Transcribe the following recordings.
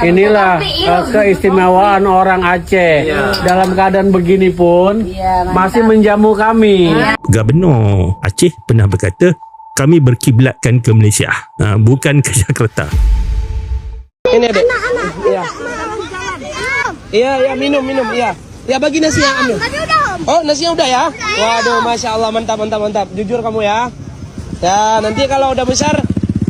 Inilah keistimewaan orang Aceh. Dalam keadaan begini pun masih menjamu kami. Gubernur Aceh pernah berkata, kami berkiblatkan ke Malaysia, bukan ke Jakarta. Ini adek. Iya, minum. Iya. Ya bagi nasi yang ambil. Oh, nasinya udah ya? Waduh, Masya Allah, mantap. Jujur kamu ya. Ya, nanti kalau udah besar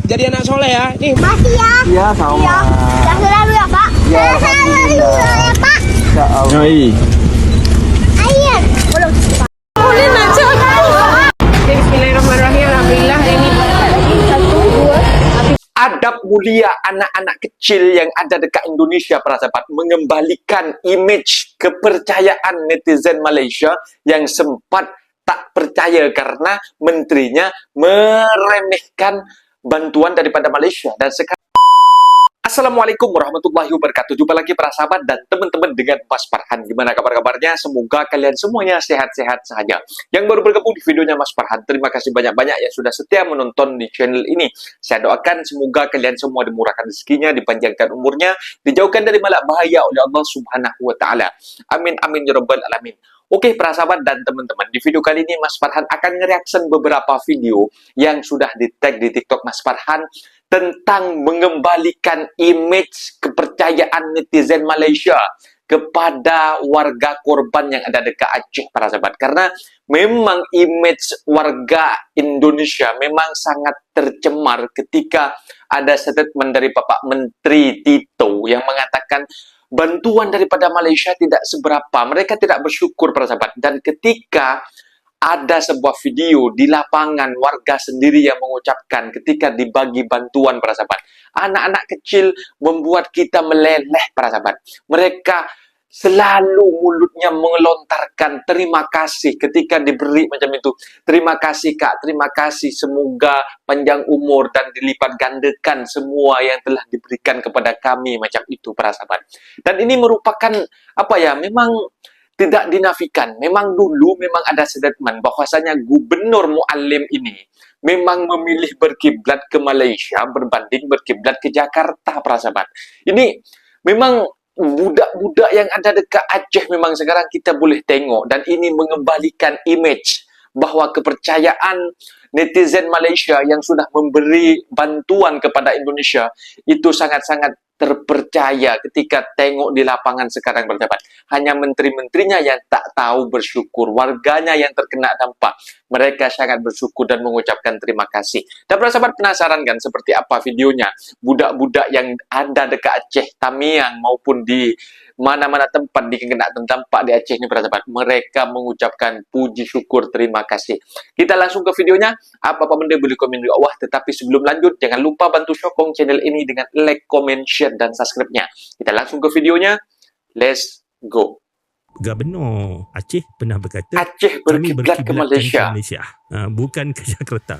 jadi anak soleh ya. Nih. Masih ya. Iya, sama. Iya. Jangan selalu ya, Pak. Jangan selalu ya, Pak. Ya Allah. Ayo. Belum. Boleh aja. Bismillahirrahmanirrahim. Alhamdulillah ini 1, 2. Adab mulia anak-anak kecil yang ada dekat Indonesia, para sahabat, mengembalikan image kepercayaan netizen Malaysia yang sempat tak percaya karena menterinya meremehkan bantuan daripada Malaysia. Dan sekarang Assalamualaikum warahmatullahi wabarakatuh. Jumpa lagi para sahabat dan teman-teman dengan Mas Farhan. Gimana kabar-kabarnya? Semoga kalian semuanya sehat-sehat saja. Yang baru bergabung di videonya Mas Farhan, terima kasih banyak-banyak yang sudah setia menonton di channel ini. Saya doakan semoga kalian semua dimurahkan rezekinya, dipanjangkan umurnya, dijauhkan dari malak bahaya oleh Allah Subhanahu wa taala. Amin amin ya rabbal alamin. Oke para sahabat dan teman-teman, di video kali ini Mas Farhan akan nge-reaction beberapa video yang sudah di-tag di TikTok Mas Farhan tentang mengembalikan image kepercayaan netizen Malaysia kepada warga korban yang ada dekat Aceh, para sahabat. Karena memang image warga Indonesia memang sangat tercemar ketika ada statement dari Bapak Menteri Tito yang mengatakan bantuan daripada Malaysia tidak seberapa. Mereka tidak bersyukur, para sahabat. Dan ketika ada sebuah video di lapangan, warga sendiri yang mengucapkan ketika dibagi bantuan, para sahabat. Anak-anak kecil membuat kita meleleh, para sahabat. Mereka selalu mulutnya mengelontarkan terima kasih ketika diberi macam itu. Terima kasih Kak, terima kasih, semoga panjang umur dan dilipat gandakan semua yang telah diberikan kepada kami, macam itu para sahabat. Dan ini merupakan apa ya, memang tidak dinafikan. Memang dulu memang ada statement bahwasanya Gubernur Muallim ini memang memilih berkiblat ke Malaysia berbanding berkiblat ke Jakarta, para sahabat. Ini memang budak-budak yang ada dekat Aceh memang sekarang kita boleh tengok, dan ini mengembalikan image bahwa kepercayaan netizen Malaysia yang sudah memberi bantuan kepada Indonesia itu sangat-sangat terpercaya ketika tengok di lapangan sekarang, bersahabat. Hanya menteri-menterinya yang tak tahu bersyukur, warganya yang terkena dampak, mereka sangat bersyukur dan mengucapkan terima kasih. Dan bersahabat, penasaran kan seperti apa videonya? Budak-budak yang ada dekat Aceh, Tamiang maupun di mana-mana tempat di kena terdampak di Aceh ini, bersahabat, mereka mengucapkan puji syukur terima kasih. Kita langsung ke videonya. Apa-apa benda boleh komen di bawah, tetapi sebelum lanjut jangan lupa bantu sokong channel ini dengan like, comment, share dan subscribe-nya. Kita langsung ke videonya. Let's go. Gubernur Aceh pernah berkata, Aceh kami berkiblat ke berkiblatkan Malaysia. bukan ke Jakarta.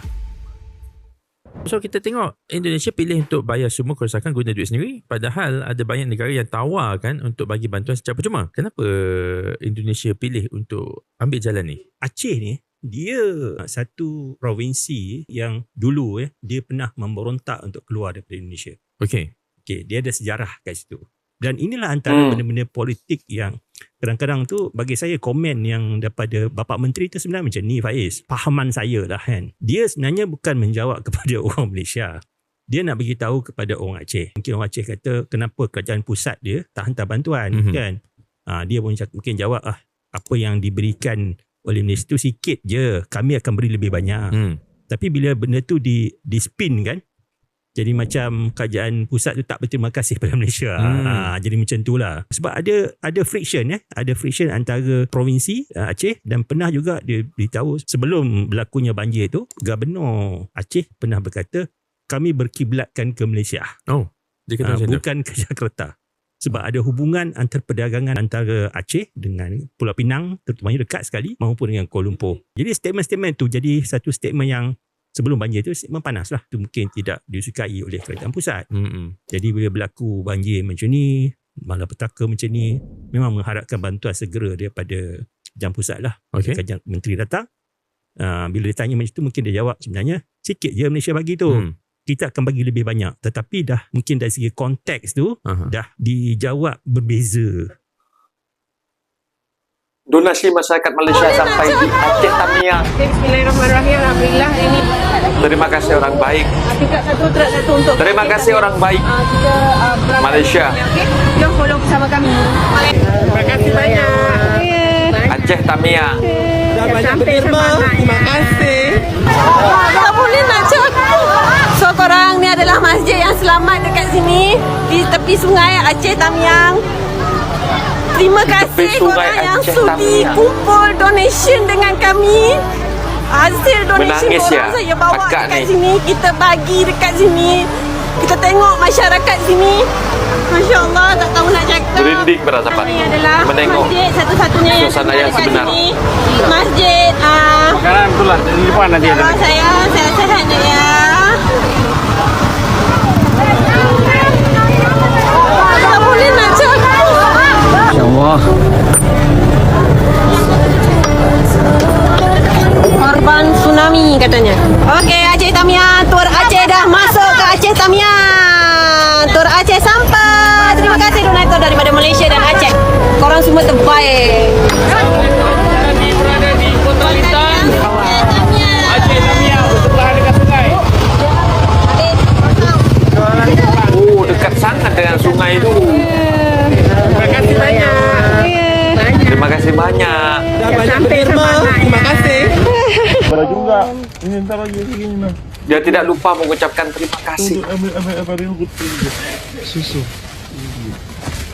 So kita tengok Indonesia pilih untuk bayar semua kerosakan guna duit sendiri, padahal ada banyak negara yang tawarkan untuk bagi bantuan secara percuma. Kenapa Indonesia pilih untuk ambil jalan ni? Aceh ni dia satu provinsi yang dulu dia pernah memberontak untuk keluar daripada Indonesia. Okey, dia ada sejarah kat situ. Dan inilah antara benda-benda politik yang kadang-kadang tu bagi saya komen yang daripada Bapak Menteri tu sebenarnya macam ni, Faiz. Fahaman saya lah kan. Dia sebenarnya bukan menjawab kepada orang Malaysia. Dia nak bagi tahu kepada orang Aceh. Mungkin orang Aceh kata kenapa kerajaan pusat dia tak hantar bantuan kan. Dia pun mungkin jawab apa yang diberikan oleh Malaysia tu sikit je, kami akan beri lebih banyak. Tapi bila benda tu di spin kan, jadi macam kerajaan pusat tu tak berterima kasih pada Malaysia. Jadi macam tu lah. Sebab ada friction ada friction antara provinsi Aceh, dan pernah juga dia beritahu sebelum berlakunya banjir tu, Gubernur Aceh pernah berkata kami berkiblatkan ke Malaysia. Dia kata bukan ke Jakarta. Sebab ada hubungan antara perdagangan antara Aceh dengan Pulau Pinang, terutamanya dekat sekali, maupun dengan Kuala Lumpur. Jadi statement-statement tu jadi satu statement yang sebelum banjir tu statement panas lah. Itu mungkin tidak disukai oleh kerajaan pusat. Jadi bila berlaku banjir macam ni, malapetaka macam ni, memang mengharapkan bantuan segera daripada kerajaan pusat lah. Kerajaan menteri datang. Bila dia tanya macam tu, mungkin dia jawab sebenarnya sikit je Malaysia bagi tu. kita akan bagi lebih banyak. Tetapi dah mungkin dari segi konteks tu dah dijawab berbeza. Donasi masyarakat Malaysia sampai di Aceh Tamiang. Bismillahirrahmanirrahim. Alhamdulillah ini. Terima kasih orang baik. Kita satu untuk. Terima kasih orang baik Kita Malaysia. Jom follow bersama kami. Terima kasih banyak. Aceh Tamiang. Sampai semangat. Terima kasih. Tak boleh nak cakap. So korang ni adalah masjid yang selamat dekat sini di tepi sungai Aceh Tamiang. Terima kasih korang yang sudi kumpul donation dengan kami. Hasil donation Menangis korang ya, saya bawa akak dekat ni. sini. Kita bagi dekat sini. Kita tengok masyarakat sini. Masya Allah, tak tahu nak cakap. Merinding berasa Pak Ini adalah menengok masjid satu-satunya yang suasana ada yang dekat sebenar. sini. Masjid Makanan betul lah di depan nanti ada. kalau saya sehat-sehat je ya. Tak boleh nak cakap. Insyaallah. Korban tsunami katanya. Okey, Aceh Tamiang, tur Aceh dah masuk ke Aceh Tamiang. Tur Aceh sampai. Terima kasih donatur daripada Malaysia dan Aceh. Korang semua terbaik. Kami berada di Kota Bintan. Aceh Tamiang sebelah dekat sungai. Oh, dekat sangat dengan sungai itu. Terima kasih banyak. Terima kasih banyak. Sampai semangat. Terima kasih. Dia tidak lupa mengucapkan terima kasih.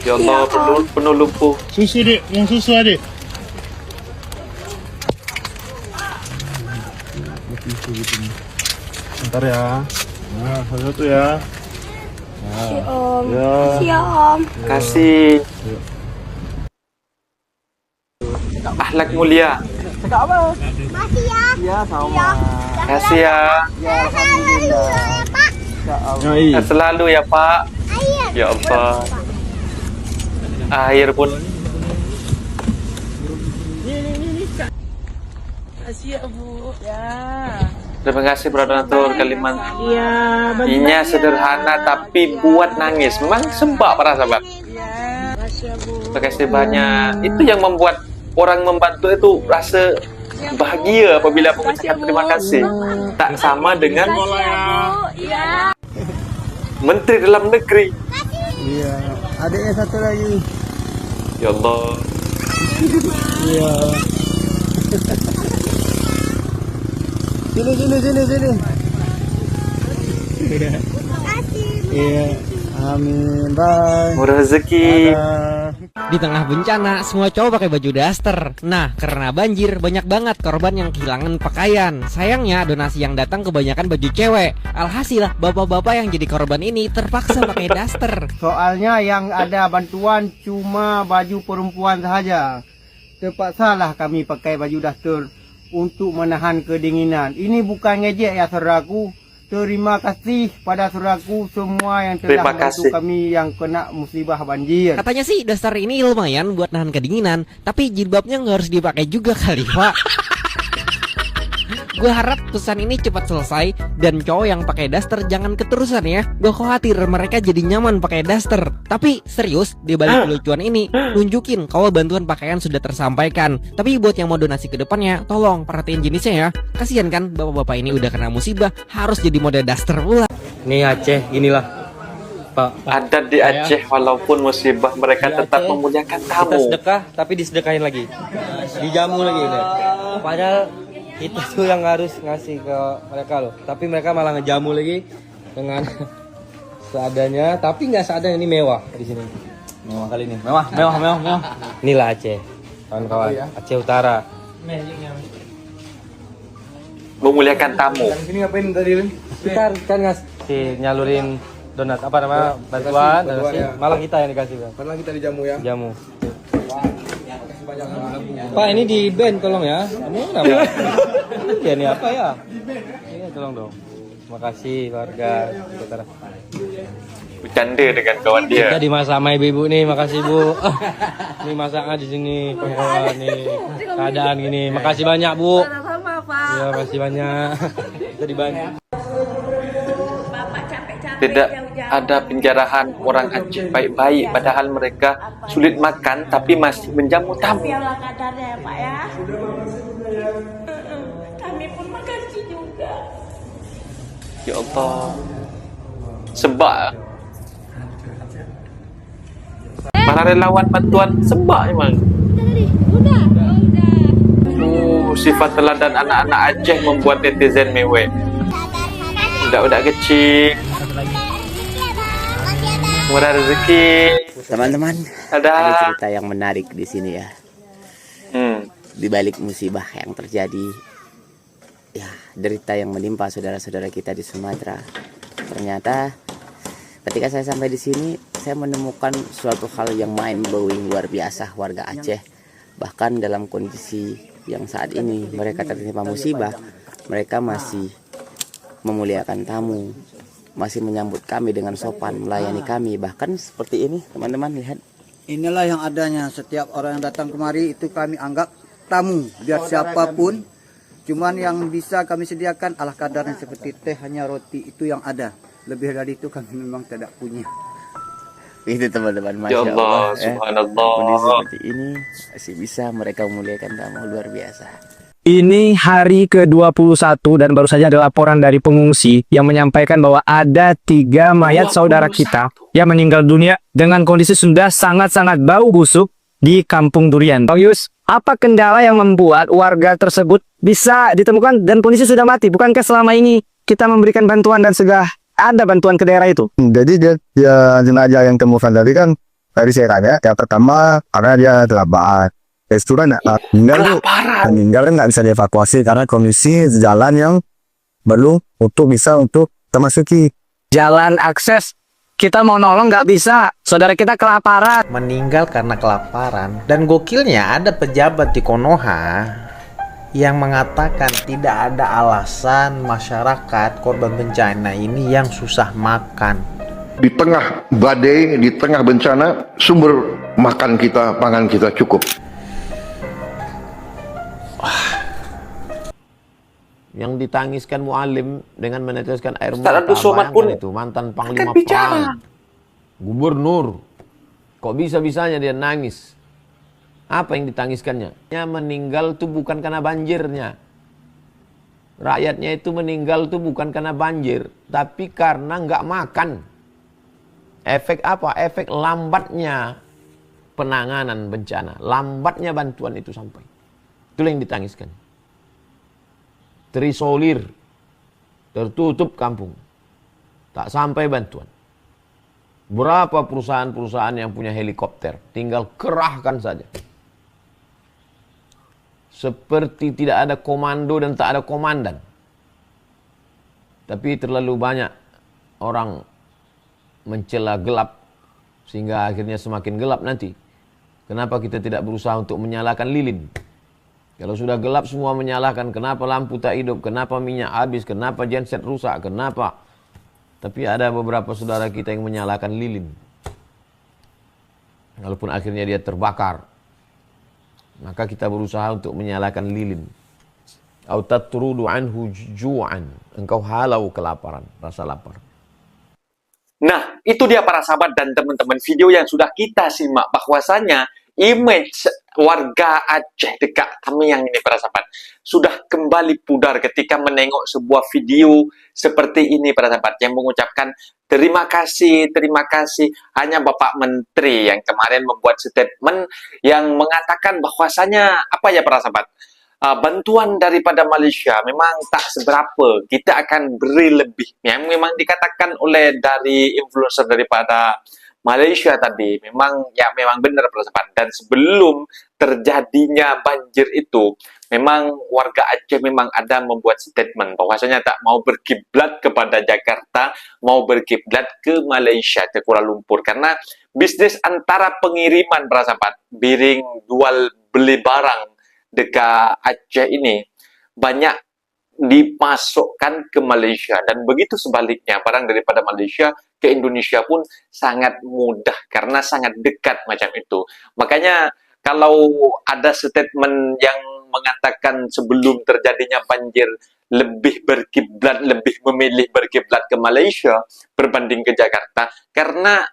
Ya Allah, penuh lumpuh. Susu dik, yang susu adik. Bentar ya. Nah, satu ya. Siap. Kasih. Akhlak mulia. Masih ya. Ya, sama. Kasih ya. Alhamdulillah ya, Pak. Selalu ya Pak. Ya Allah. Air pun. Terima kasih Donatur Kalimantan. Inya sederhana tapi buat nangis. Memang sebab para sahabat. Terima kasih banyak. Itu yang membuat orang membantu itu rasa bahagia apabila mengucapkan terima kasih. Tak sama dengan Menteri Dalam Negeri. Iya, adiknya satu lagi. Ya Allah. Iya. Sini. Iya. Amin. Bye. Murah rezeki. Di tengah bencana, semua cowok pakai baju daster. Nah, karena banjir, banyak banget korban yang kehilangan pakaian. Sayangnya, donasi yang datang kebanyakan baju cewek. Alhasil, bapak-bapak yang jadi korban ini terpaksa pakai daster. Soalnya yang ada bantuan cuma baju perempuan sahaja. Terpaksalah kami pakai baju daster untuk menahan kedinginan. Ini bukan ngejek ya saudaraku. Terima kasih pada saudaraku semua yang telah membantu kami yang kena musibah banjir. Katanya sih daster ini lumayan buat nahan kedinginan, tapi jilbabnya nggak harus dipakai juga kali, Pak. Gue harap pesan ini cepat selesai dan cowok yang pakai daster jangan keterusan ya. Gue khawatir mereka jadi nyaman pakai daster. Tapi serius, di balik kelucuan ini nunjukin kalau bantuan pakaian sudah tersampaikan. Tapi buat yang mau donasi ke depannya, tolong perhatiin jenisnya ya. Kasihan kan bapak-bapak ini udah kena musibah harus jadi model daster pula. Nih Aceh, inilah Pak. Adat di Aceh walaupun musibah mereka tetap memuliakan tamu. Kita sedekah tapi disedekahin lagi. Dijamu lagi lihat. Padahal kita tuh yang harus ngasih ke mereka loh, tapi mereka malah ngejamu lagi dengan seadanya, tapi nggak seadanya. Ini mewah di sini. Mewah kali ini. Mewah. Inilah Aceh, kawan-kawan. Aceh Utara. Memuliakan tamu. Ini ngapain tadi, Lin? Kita kan ngasih nyalurin donat apa namanya bantuan, donasi. Malah kita yang dikasih kan. Padahal kita dijamu ya. Jamu. Pak ini di band tolong ya. Ini apa? Ya ini apa ya? Ini tolong dong. Terima kasih warga Utara. Bercanda dengan kawan dia. Kita dimasak sama ibu-ibu nih, makasih Bu. Ini masaknya di sini, kawan nih. Keadaan gini. Makasih banyak Bu. Sama-sama, Pak. Iya, makasih banyak. Kita dibantu. tidak ada penjarahan orang Aceh baik-baik, padahal mereka sulit makan tapi masih menjamu tamu. Biarlah kadarnya ya Pak ya. Kami pun makasih juga. Ya Allah, sebab para relawan bantuan sebab memang. Sifat teladan anak-anak Aceh membuat netizen mewek. Budak-budak kecil, murah rezeki. Teman-teman, ada cerita yang menarik di sini ya. Di balik musibah yang terjadi, ya derita yang menimpa saudara-saudara kita di Sumatera. Ternyata ketika saya sampai di sini, saya menemukan suatu hal yang mind-blowing luar biasa warga Aceh. Bahkan dalam kondisi yang saat ini mereka tertimpa musibah, mereka masih memuliakan tamu, masih menyambut kami dengan sopan, melayani kami. Bahkan seperti ini, teman-teman lihat. Inilah yang adanya, setiap orang yang datang kemari itu kami anggap tamu, biar siapapun. Cuman yang bisa kami sediakan ala kadarnya seperti teh, hanya roti itu yang ada. Lebih dari itu kami memang tidak punya. Itu teman-teman, Masya Ya Allah, subhanallah. Kondisi seperti ini masih bisa mereka memuliakan tamu, luar biasa. Ini hari ke-21 dan baru saja ada laporan dari pengungsi yang menyampaikan bahwa ada 3 mayat saudara kita yang meninggal dunia dengan kondisi sudah sangat-sangat bau busuk di Kampung Durian. Bang Yus, apa kendala yang membuat warga tersebut bisa ditemukan dan kondisi sudah mati? Bukankah selama ini kita memberikan bantuan dan sudah ada bantuan ke daerah itu? Jadi dia jenazah yang temukan tadi kan dari saya tanya, yang pertama karena dia kelaparan. Restoran meninggal kan nggak bisa dievakuasi karena kondisi jalan yang belum bisa termasuki. Jalan akses kita mau nolong nggak bisa, saudara kita kelaparan. Meninggal karena kelaparan. Dan gokilnya ada pejabat di Konoha yang mengatakan tidak ada alasan masyarakat korban bencana ini yang susah makan. Di tengah badai, di tengah bencana, sumber makan kita, pangan kita cukup. Yang ditangiskan mualim dengan meneteskan air Ustaz mata. Abdul Somad pun Bayangkan itu mantan panglima bicara. perang, gubernur. Kok bisa-bisanya dia nangis? Apa yang ditangiskannya? Dia meninggal itu bukan karena banjirnya. Rakyatnya itu meninggal itu bukan karena banjir, tapi karena nggak makan. Efek apa? Efek lambatnya penanganan bencana, lambatnya bantuan itu sampai. Itulah yang ditangiskan. Terisolir, tertutup kampung, tak sampai bantuan. Berapa perusahaan-perusahaan yang punya helikopter, tinggal kerahkan saja. Seperti tidak ada komando dan tak ada komandan. Tapi terlalu banyak orang mencela gelap, sehingga akhirnya semakin gelap nanti. Kenapa kita tidak berusaha untuk menyalakan lilin? Kalau sudah gelap semua menyalahkan, kenapa lampu tak hidup, kenapa minyak habis, kenapa genset rusak, kenapa. Tapi ada beberapa saudara kita yang menyalahkan lilin. Walaupun akhirnya dia terbakar, maka kita berusaha untuk menyalakan lilin. Au tatrudu anhu ju'an. Engkau halau kelaparan, rasa lapar. Nah, itu dia para sahabat dan teman-teman video yang sudah kita simak, bahwasanya image warga Aceh dekat Tamiang ini para sahabat sudah kembali pudar ketika menengok sebuah video seperti ini para sahabat, yang mengucapkan terima kasih hanya Bapak Menteri yang kemarin membuat statement yang mengatakan bahwasanya apa ya para sahabat, bantuan daripada Malaysia memang tak seberapa, kita akan beri lebih. Yang memang dikatakan oleh dari influencer daripada Malaysia tadi memang benar para sahabat. Dan sebelum terjadinya banjir itu, memang warga Aceh memang ada membuat statement bahwasanya tak mau berkiblat kepada Jakarta, mau berkiblat ke Malaysia, ke Kuala Lumpur, karena bisnis antara pengiriman para sahabat, biring jual beli barang dekat Aceh ini banyak dimasukkan ke Malaysia, dan begitu sebaliknya barang daripada Malaysia ke Indonesia pun sangat mudah karena sangat dekat macam itu. Makanya kalau ada statement yang mengatakan sebelum terjadinya banjir lebih berkiblat, lebih memilih berkiblat ke Malaysia berbanding ke Jakarta, karena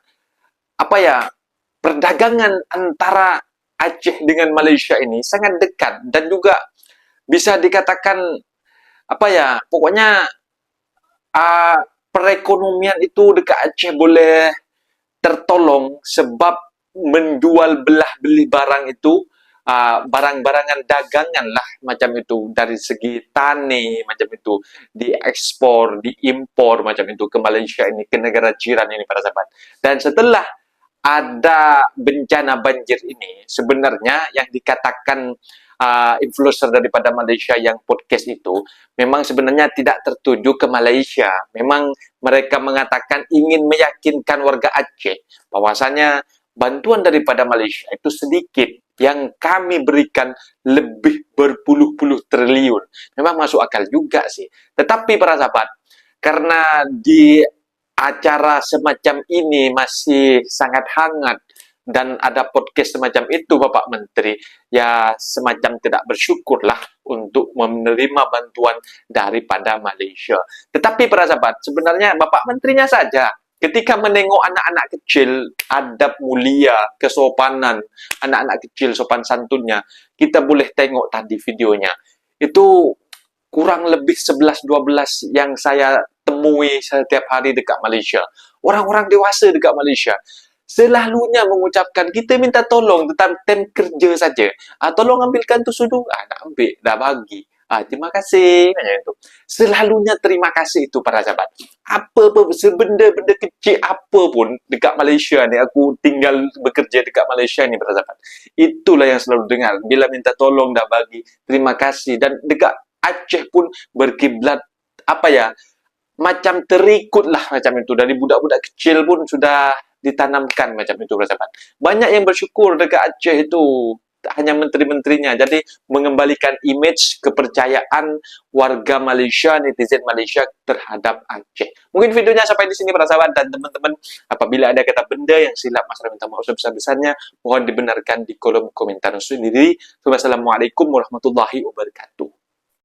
apa ya, perdagangan antara Aceh dengan Malaysia ini sangat dekat, dan juga bisa dikatakan apa ya, pokoknya perekonomian itu dekat Aceh boleh tertolong sebab menjual belah beli barang itu, barang-barangan dagangan lah macam itu, dari segi tani macam itu, diekspor, diimpor macam itu ke Malaysia ini, ke negara jiran ini para sahabat. Dan setelah ada bencana banjir ini, sebenarnya yang dikatakan influencer daripada Malaysia yang podcast itu memang sebenarnya tidak tertuju ke Malaysia. Memang mereka mengatakan ingin meyakinkan warga Aceh bahwasanya bantuan daripada Malaysia itu sedikit, yang kami berikan lebih berpuluh-puluh triliun. Memang masuk akal juga sih. Tetapi para sahabat, karena di acara semacam ini masih sangat hangat dan ada podcast semacam itu Bapak Menteri, ya semacam tidak bersyukurlah untuk menerima bantuan daripada Malaysia. Tetapi para sahabat, sebenarnya Bapak Menterinya saja ketika menengok anak-anak kecil, adab mulia, kesopanan, anak-anak kecil sopan santunnya, kita boleh tengok tadi videonya. Itu kurang lebih 11-12 yang saya temui setiap hari dekat Malaysia. Orang-orang dewasa dekat Malaysia selalunya mengucapkan, kita minta tolong tentang tem kerja saja. Tolong ambilkan tu sudu. Nak ambil, dah bagi. Terima kasih. Itu. Selalunya terima kasih itu para sahabat. Apa-apa, sebenda-benda kecil apa pun dekat Malaysia ni, aku tinggal bekerja dekat Malaysia ni para sahabat. Itulah yang selalu dengar. Bila minta tolong dah bagi, terima kasih. Dan dekat Aceh pun berkiblat, apa ya, macam terikut lah macam itu. Dari budak-budak kecil pun sudah ditanamkan macam itu para sahabat. Banyak yang bersyukur dekat Aceh itu, hanya menteri-menterinya. Jadi mengembalikan image, kepercayaan warga Malaysia, netizen Malaysia terhadap Aceh. Mungkin videonya sampai di sini para sahabat, dan teman-teman apabila ada kata benda yang silap, Mas minta maaf sebesar-besarnya, mohon dibenarkan di kolom komentar sendiri. Wassalamualaikum warahmatullahi wabarakatuh.